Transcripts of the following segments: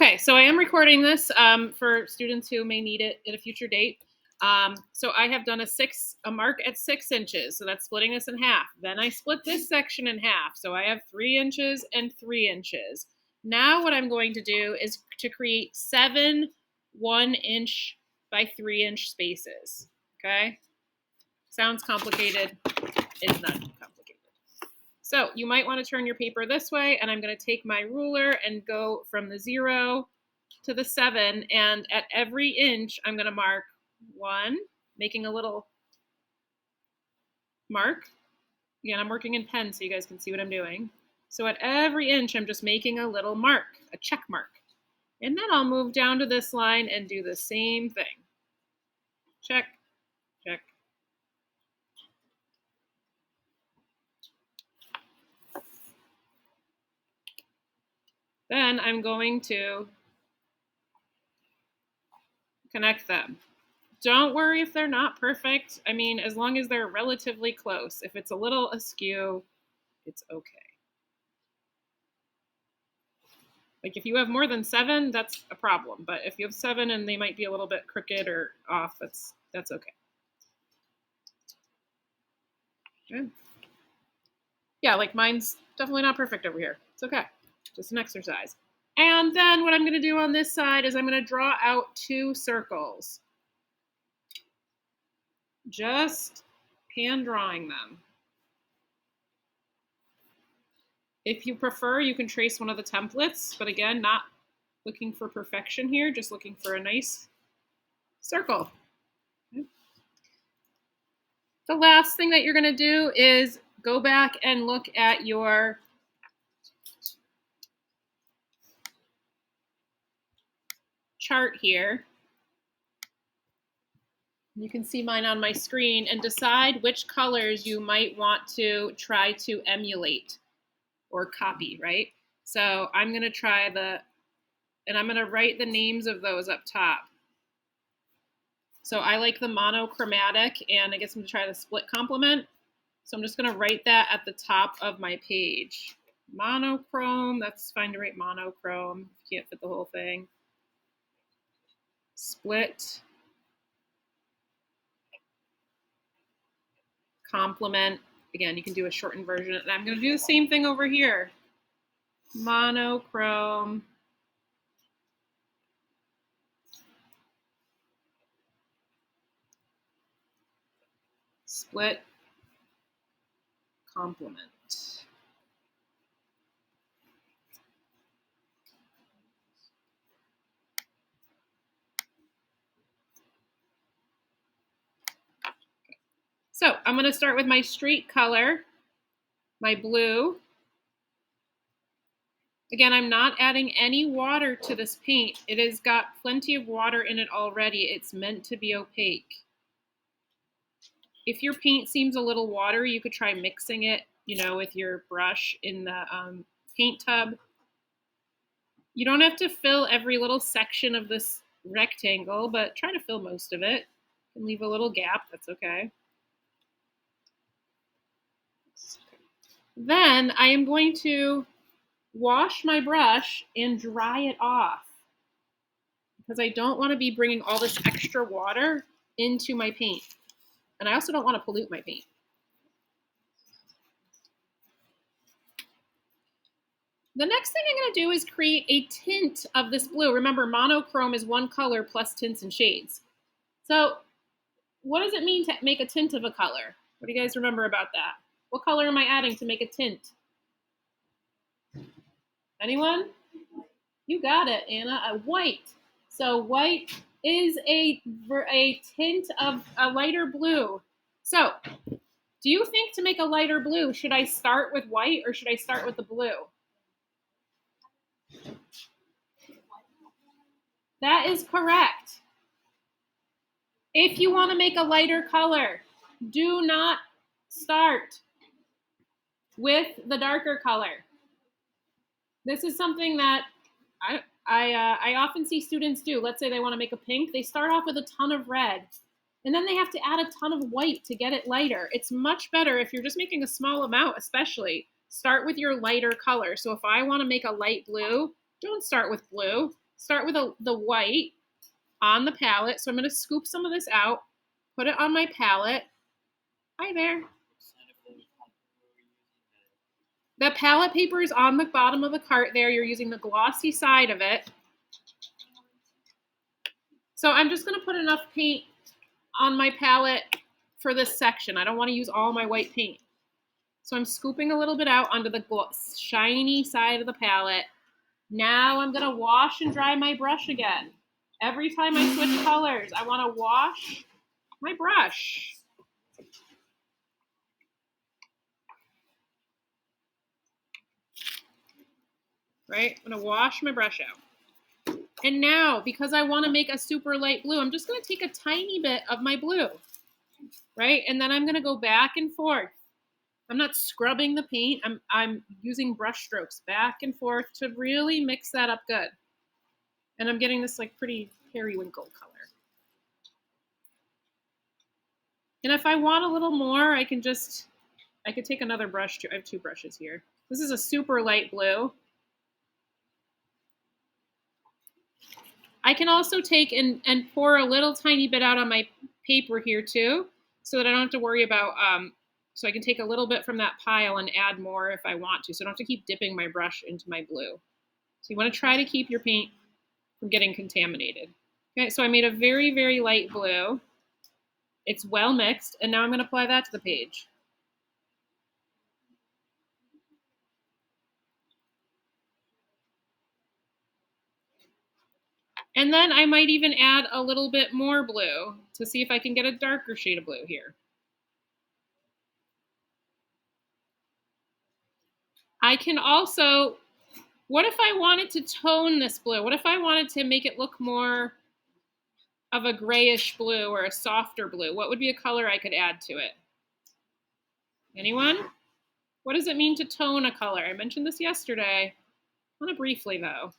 Okay, so I am recording this for students who may need it at a future date. So I have done a mark at 6 inches. So that's splitting this in half. Then I split this section in half. So I have 3 inches and 3 inches. Now what I'm going to do is to create 7 1-inch by 3-inch spaces. Okay? Sounds complicated. It's not complicated. So you might want to turn your paper this way, and I'm going to take my ruler and go from the 0 to the 7, and at every inch, I'm going to mark 1, making a little mark. Again, I'm working in pen so you guys can see what I'm doing. So at every inch, I'm just making a little mark, a check mark. And then I'll move down to this line and do the same thing. Check, check. Then I'm going to connect them. Don't worry if they're not perfect. I mean, as long as they're relatively close. If it's a little askew, it's okay. Like if you have more than 7, that's a problem. But if you have 7 and they might be a little bit crooked or off, that's okay. Okay. Yeah, like mine's definitely not perfect over here. It's okay. Just an exercise. And then what I'm going to do on this side is I'm going to draw out 2 circles. Just hand drawing them. If you prefer, you can trace one of the templates, but again, not looking for perfection here, just looking for a nice circle. Okay. The last thing that you're going to do is go back and look at your chart here. You can see mine on my screen and decide which colors you might want to try to emulate or copy, right? So I'm going to try and I'm going to write the names of those up top. So I like the monochromatic, and I guess I'm going to try the split complement. So I'm just going to write that at the top of my page. Monochrome, that's fine to write monochrome. Can't fit the whole thing. Split. Complement. Again, you can do a shortened version. And I'm going to do the same thing over here. Monochrome. Split. Complement. So I'm going to start with my street color, my blue. Again, I'm not adding any water to this paint. It has got plenty of water in it already. It's meant to be opaque. If your paint seems a little watery, you could try mixing it, with your brush in the paint tub. You don't have to fill every little section of this rectangle, but try to fill most of it. And leave a little gap, that's okay. Then I am going to wash my brush and dry it off because I don't want to be bringing all this extra water into my paint. And I also don't want to pollute my paint. The next thing I'm going to do is create a tint of this blue. Remember, monochrome is one color plus tints and shades. So what does it mean to make a tint of a color? What do you guys remember about that? What color am I adding to make a tint? Anyone? You got it, Anna. A white. So white is a tint of a lighter blue. So do you think to make a lighter blue, should I start with white or should I start with the blue? That is correct. If you want to make a lighter color, do not start with the darker color. This is something that I often see students do. Let's say they want to make a pink. They start off with a ton of red, and then they have to add a ton of white to get it lighter. It's much better if you're just making a small amount, especially, start with your lighter color. So if I want to make a light blue, don't start with blue. start with the white on the palette. So I'm going to scoop some of this out, put it on my palette. Hi there. The palette paper is on the bottom of the cart there. You're using the glossy side of it. So I'm just going to put enough paint on my palette for this section. I don't want to use all my white paint. So I'm scooping a little bit out onto the shiny side of the palette. Now I'm going to wash and dry my brush again. Every time I switch colors, I want to wash my brush. Right? I'm going to wash my brush out. And now, because I want to make a super light blue, I'm just going to take a tiny bit of my blue. Right? And then I'm going to go back and forth. I'm not scrubbing the paint. I'm using brush strokes back and forth to really mix that up good. And I'm getting this like pretty periwinkle color. And if I want a little more, I could take another brush too. I have two brushes here. This is a super light blue. I can also take and pour a little tiny bit out on my paper here too, so that I don't have to worry about, so I can take a little bit from that pile and add more if I want to. So I don't have to keep dipping my brush into my blue. So you want to try to keep your paint from getting contaminated. Okay, so I made a very, very light blue. It's well mixed, and now I'm going to apply that to the page. And then I might even add a little bit more blue to see if I can get a darker shade of blue here. I can also, what if I wanted to tone this blue? What if I wanted to make it look more of a grayish blue or a softer blue? What would be a color I could add to it? Anyone? What does it mean to tone a color? I mentioned this yesterday. I want to briefly though.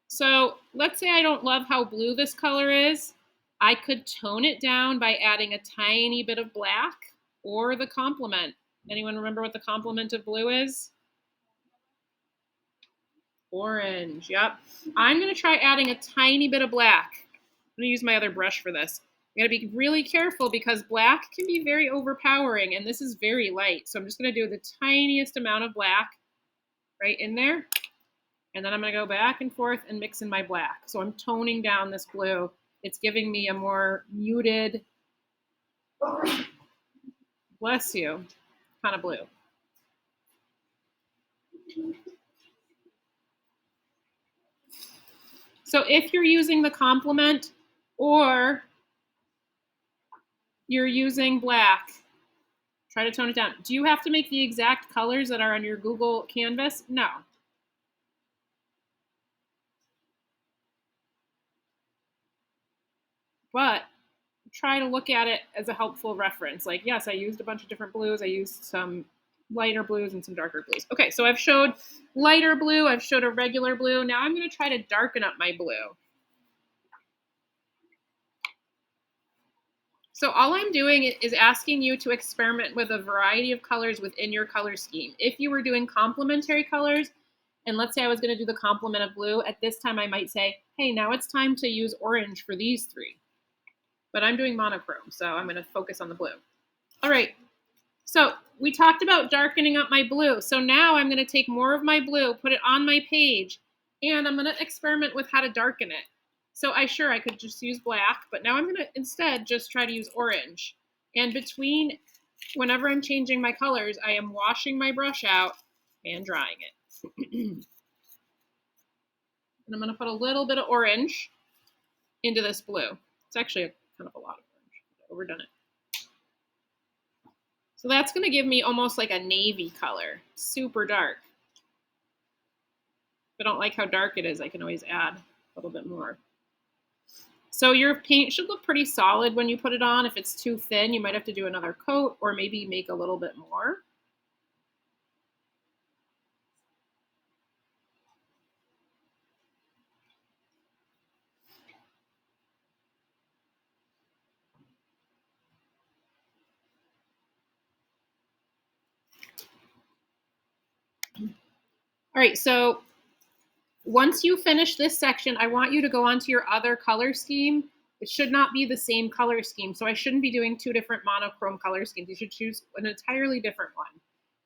So let's say I don't love how blue this color is. I could tone it down by adding a tiny bit of black or the complement. Anyone remember what the complement of blue is? Orange, yep. I'm going to try adding a tiny bit of black. I'm going to use my other brush for this. You got to be really careful because black can be very overpowering, and this is very light. So I'm just going to do the tiniest amount of black right in there. And then I'm going to go back and forth and mix in my black. So I'm toning down this blue. It's giving me a more muted, bless you, kind of blue. So if you're using the complement or you're using black, try to tone it down. Do you have to make the exact colors that are on your Google Canvas? No. But try to look at it as a helpful reference. Like, yes, I used a bunch of different blues. I used some lighter blues and some darker blues. Okay, so I've showed lighter blue. I've showed a regular blue. Now I'm going to try to darken up my blue. So all I'm doing is asking you to experiment with a variety of colors within your color scheme. If you were doing complementary colors, and let's say I was going to do the complement of blue, at this time I might say, hey, now it's time to use orange for these three. But I'm doing monochrome, so I'm going to focus on the blue. All right, so we talked about darkening up my blue. So now I'm going to take more of my blue, put it on my page, and I'm going to experiment with how to darken it. So I could just use black, but now I'm going to instead just try to use orange. And between, whenever I'm changing my colors, I am washing my brush out and drying it. And I'm going to put a little bit of orange into this blue. It's actually kind of a lot of orange. I've overdone it. So that's going to give me almost like a navy color, super dark. If I don't like how dark it is, I can always add a little bit more. So your paint should look pretty solid when you put it on. If it's too thin, you might have to do another coat or maybe make a little bit more. All right, so Once you finish this section, I want you to go on to your other color scheme. It should not be the same color scheme. So I shouldn't be doing 2 different monochrome color schemes. You should choose an entirely different one.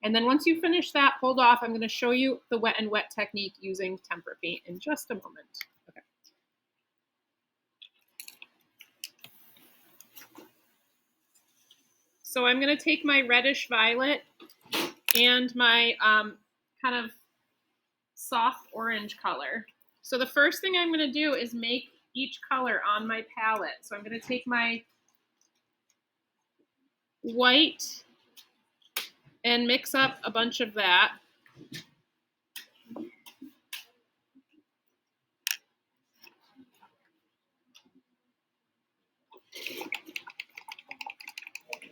And then once you finish that, hold off. I'm going to show you the wet and wet technique using tempera paint in just a moment. Okay. So I'm going to take my reddish violet and my kind of soft orange color. So the first thing I'm going to do is make each color on my palette. So I'm going to take my white and mix up a bunch of that.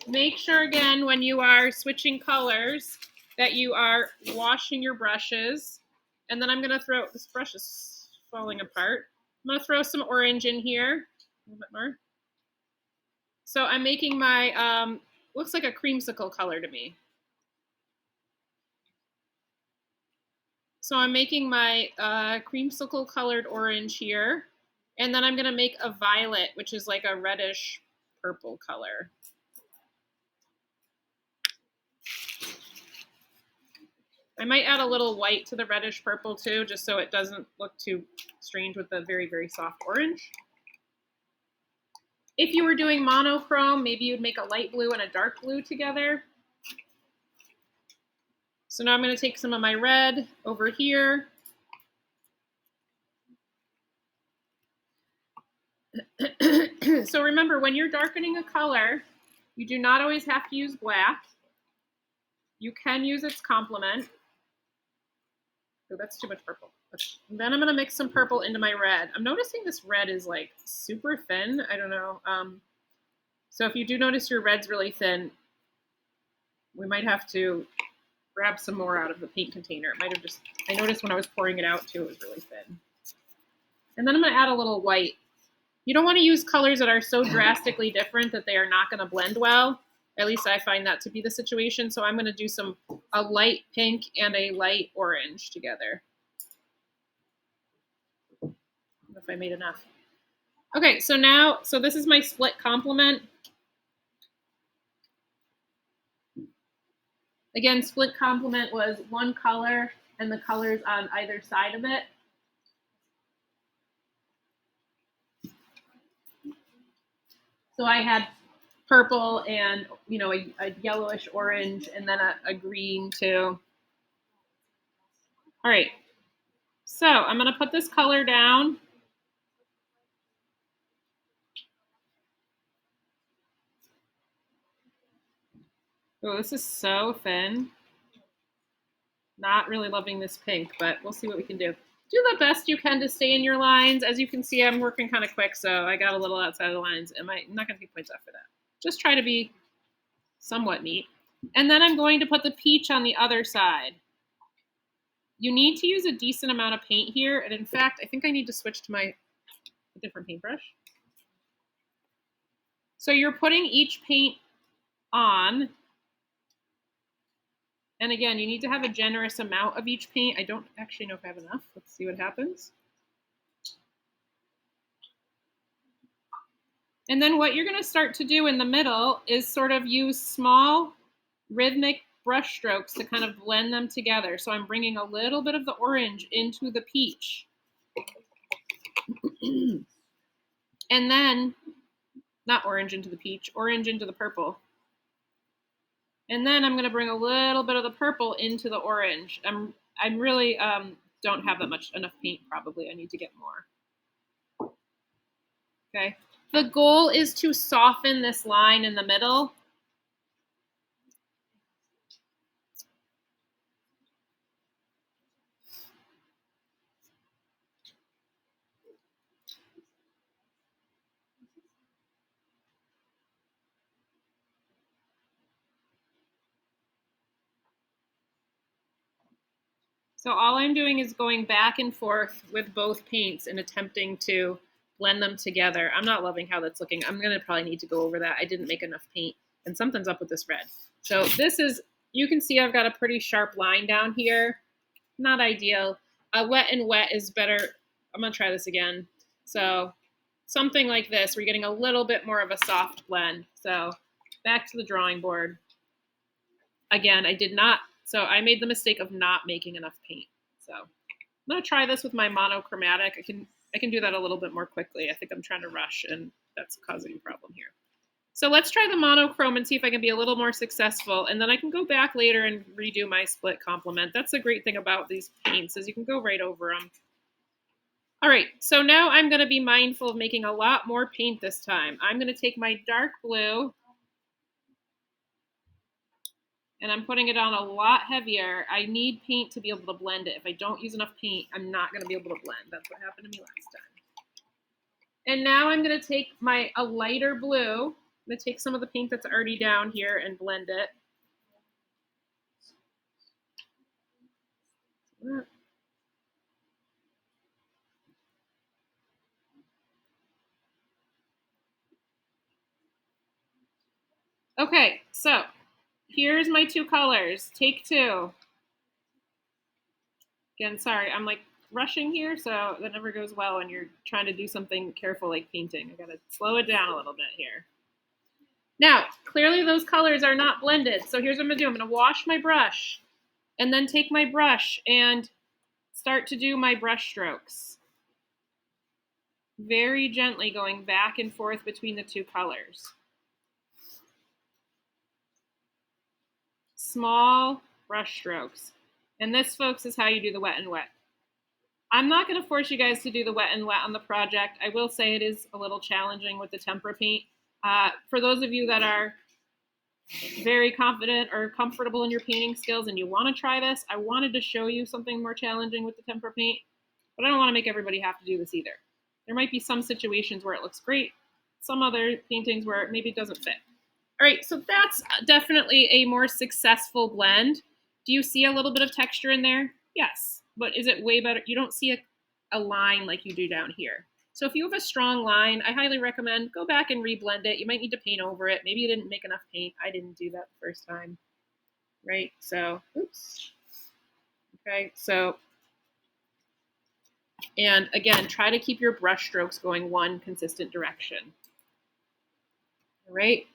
Make sure again when you are switching colors that you are washing your brushes. And then I'm going to throw, this brush is falling apart. I'm going to throw some orange in here, a little bit more. So I'm making my, looks like a creamsicle color to me. So I'm making my creamsicle colored orange here. And then I'm going to make a violet, which is like a reddish purple color. I might add a little white to the reddish purple too, just so it doesn't look too strange with the very, very soft orange. If you were doing monochrome, maybe you'd make a light blue and a dark blue together. So now I'm going to take some of my red over here. So remember, when you're darkening a color, you do not always have to use black. You can use its complement. Oh, that's too much purple. And then I'm going to mix some purple into my red. I'm noticing this red is like super thin. I don't know. So if you do notice your red's really thin, we might have to grab some more out of the paint container. It might have just, I noticed when I was pouring it out too, it was really thin. And then I'm going to add a little white. You don't want to use colors that are so drastically different that they are not going to blend well. At least I find that to be the situation. So I'm going to do a light pink and a light orange together. I don't know if I made enough. Okay, so now, so this is my split complement. Again, split complement was one color and the colors on either side of it. So I had purple and, you know, a yellowish orange and then a green too. All right, so I'm going to put this color down. Oh, this is so thin. Not really loving this pink, but we'll see what we can do. Do the best you can to stay in your lines. As you can see, I'm working kind of quick, so I got a little outside of the lines. I'm not going to take points off for that. Just try to be somewhat neat. And then I'm going to put the peach on the other side. You need to use a decent amount of paint here. And in fact, I think I need to switch to a different paintbrush. So you're putting each paint on. And again, you need to have a generous amount of each paint. I don't actually know if I have enough. Let's see what happens. And then what you're going to start to do in the middle is sort of use small rhythmic brush strokes to kind of blend them together. So I'm bringing a little bit of the orange into the peach. And then, not orange into the peach, orange into the purple. And then I'm going to bring a little bit of the purple into the orange. I'm really don't have that much enough paint probably. I need to get more. Okay. The goal is to soften this line in the middle. So all I'm doing is going back and forth with both paints and attempting to blend them together. I'm not loving how that's looking. I'm going to probably need to go over that. I didn't make enough paint, and something's up with this red. So this is, you can see I've got a pretty sharp line down here. Not ideal. A wet and wet is better. I'm going to try this again. So something like this, we're getting a little bit more of a soft blend. So back to the drawing board. Again, so I made the mistake of not making enough paint. So I'm going to try this with my monochromatic. I can do that a little bit more quickly. I think I'm trying to rush, and that's causing a problem here. So let's try the monochrome and see if I can be a little more successful, and then I can go back later and redo my split complement. That's the great thing about these paints is you can go right over them. All right, so now I'm going to be mindful of making a lot more paint this time. I'm going to take my dark blue, and I'm putting it on a lot heavier. I need paint to be able to blend it. If I don't use enough paint, I'm not going to be able to blend. That's what happened to me last time. And now I'm going to take a lighter blue. I'm going to take some of the paint that's already down here and blend it. Okay, so here's my two colors. Take two. Again, sorry, I'm like rushing here, so that never goes well when you're trying to do something careful like painting. I gotta slow it down a little bit here. Now, clearly those colors are not blended, so here's what I'm gonna do. I'm gonna wash my brush and then take my brush and start to do my brush strokes. Very gently going back and forth between the two colors. Small brush strokes. And this, folks, is how you do the wet and wet. I'm not going to force you guys to do the wet and wet on the project. I will say it is a little challenging with the tempera paint. For those of you that are very confident or comfortable in your painting skills and you want to try this, I wanted to show you something more challenging with the tempera paint, but I don't want to make everybody have to do this either. There might be some situations where it looks great, some other paintings where maybe it doesn't fit. All right, so that's definitely a more successful blend. Do you see a little bit of texture in there? Yes, but is it way better? You don't see a line like you do down here. So if you have a strong line, I highly recommend go back and reblend it. You might need to paint over it. Maybe you didn't make enough paint. I didn't do that the first time, right? So, oops. Okay, so, and again, try to keep your brush strokes going one consistent direction. All right,